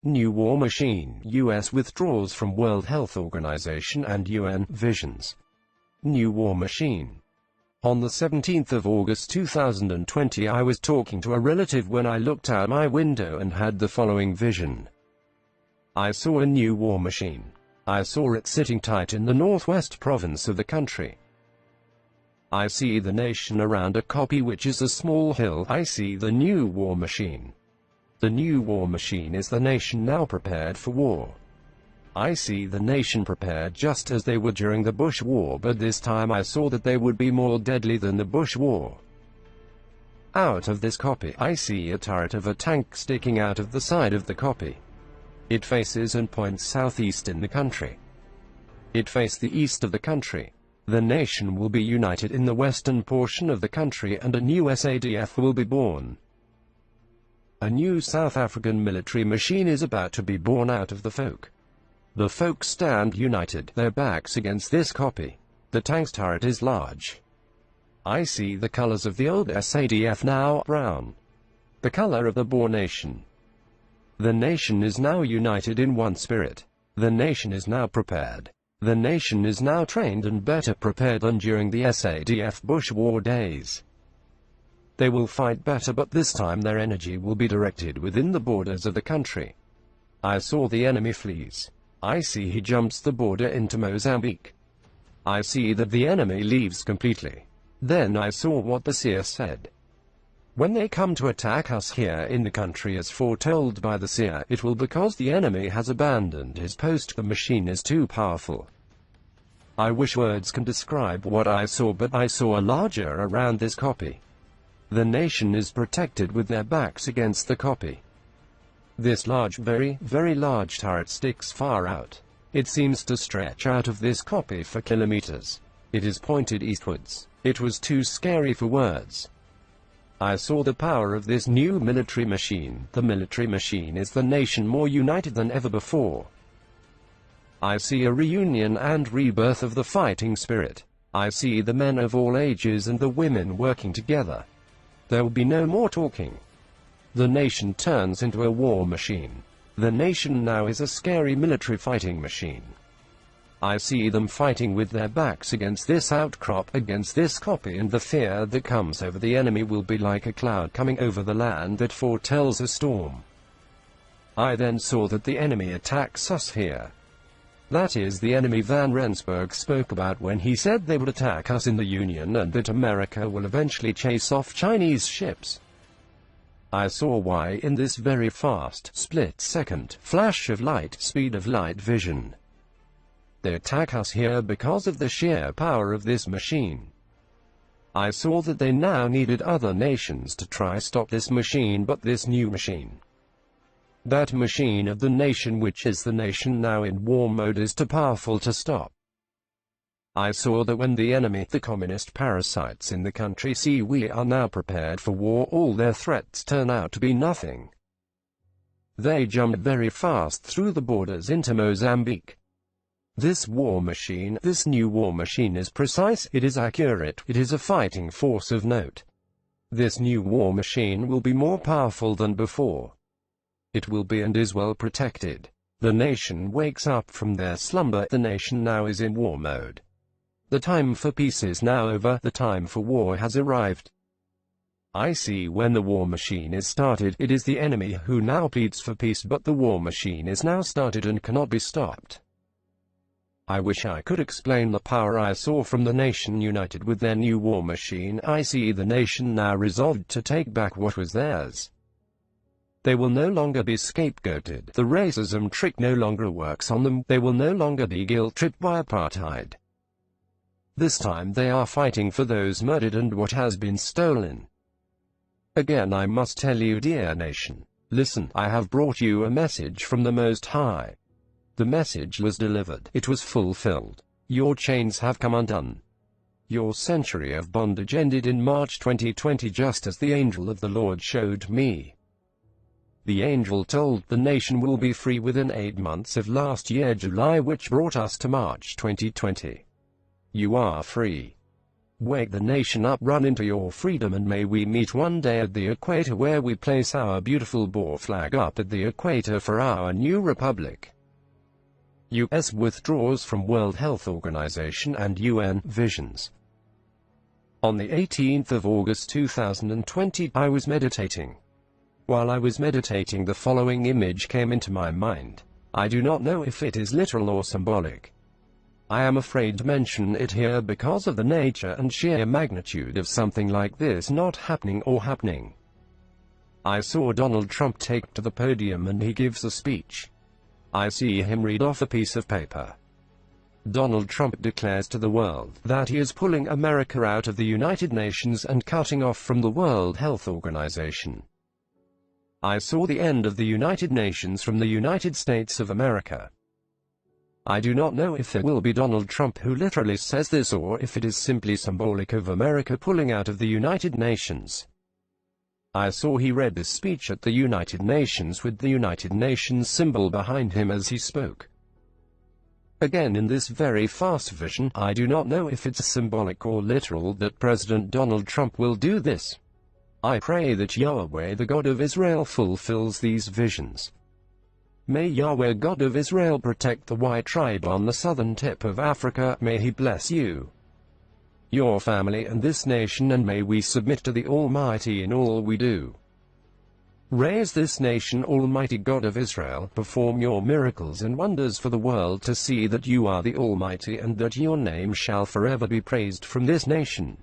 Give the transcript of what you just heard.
New war machine. US withdraws from World Health Organization and UN visions. New war machine. On the 17th of August 2020, I was talking to a relative when I looked out my window and had the following vision. I saw a new war machine. I saw it sitting tight in the northwest province of the country. I see the nation around a copy, which is a small hill. I see the new war machine. The new war machine is the nation now prepared for war. I see the nation prepared just as they were during the Bush War, but this time I saw that they would be more deadly than the Bush War. Out of this copy, I see a turret of a tank sticking out of the side of the copy. It faces and points southeast in the country. It faces the east of the country. The nation will be united in the western portion of the country, and a new SADF will be born. A new South African military machine is about to be born out of the folk. The folk stand united, their backs against this copy. The tank's turret is large. I see the colors of the old SADF, now brown. The color of the Boer nation. The nation is now united in one spirit. The nation is now prepared. The nation is now trained and better prepared than during the SADF Bush War days. They will fight better, but this time their energy will be directed within the borders of the country. I saw the enemy flees. I see he jumps the border into Mozambique. I see that the enemy leaves completely. Then I saw what the seer said. When they come to attack us here in the country as foretold by the seer, it will because the enemy has abandoned his post. The machine is too powerful. I wish words can describe what I saw, but I saw a larger around this copy. The nation is protected with their backs against the copy. This large, very, very large turret sticks far out. It seems to stretch out of this copy for kilometers. It is pointed eastwards. It was too scary for words. I saw the power of this new military machine. The military machine is the nation more united than ever before. I see a reunion and rebirth of the fighting spirit. I see the men of all ages and the women working together. There will be no more talking. The nation turns into a war machine. The nation now is a scary military fighting machine. I see them fighting with their backs against this outcrop, against this copy, and the fear that comes over the enemy will be like a cloud coming over the land that foretells a storm. I then saw that the enemy attacks us here. That is the enemy Van Rensburg spoke about when he said they would attack us in the Union and that America will eventually chase off Chinese ships. I saw why in this very fast, split-second, flash of light, speed of light vision. They attack us here because of the sheer power of this machine. I saw that they now needed other nations to try stop this machine, but this new machine. That machine of the nation, which is the nation now in war mode, is too powerful to stop. I saw that when the enemy, the communist parasites in the country, see we are now prepared for war, all their threats turn out to be nothing. They jumped very fast through the borders into Mozambique. This war machine, this new war machine is precise, it is accurate, it is a fighting force of note. This new war machine will be more powerful than before. It will be and is well protected. The nation wakes up from their slumber. The nation now is in war mode. The time for peace is now over. The time for war has arrived. I see when the war machine is started, it is the enemy who now pleads for peace, but the war machine is now started and cannot be stopped. I wish I could explain the power I saw from the nation united with their new war machine. I see the nation now resolved to take back what was theirs. They will no longer be scapegoated. The racism trick no longer works on them. They will no longer be guilt-tripped by apartheid. This time they are fighting for those murdered and what has been stolen. Again I must tell you, dear nation, listen, I have brought you a message from the Most High. The message was delivered. It was fulfilled. Your chains have come undone. Your century of bondage ended in March 2020, just as the angel of the Lord showed me. The angel told the nation will be free within 8 months of last year, July, which brought us to March 2020. You are free. Wake the nation up, run into your freedom, and may we meet one day at the equator, where we place our beautiful boar flag up at the equator for our new republic. U.S. withdraws from World Health Organization and UN visions. On the 18th of August 2020, I was meditating. While I was meditating, the following image came into my mind. I do not know if it is literal or symbolic. I am afraid to mention it here because of the nature and sheer magnitude of something like this not happening or happening. I saw Donald Trump take to the podium and he gives a speech. I see him read off a piece of paper. Donald Trump declares to the world that he is pulling America out of the United Nations and cutting off from the World Health Organization. I saw the end of the United Nations from the United States of America. I do not know if it will be Donald Trump who literally says this, or if it is simply symbolic of America pulling out of the United Nations. I saw he read this speech at the United Nations with the United Nations symbol behind him as he spoke. Again, in this very fast vision, I do not know if it's symbolic or literal that President Donald Trump will do this. I pray that Yahweh, the God of Israel, fulfills these visions. May Yahweh, God of Israel, protect the white tribe on the southern tip of Africa. May He bless you, your family, and this nation, and may we submit to the Almighty in all we do. Raise this nation, Almighty God of Israel. Perform your miracles and wonders for the world to see that you are the Almighty, and that your name shall forever be praised from this nation.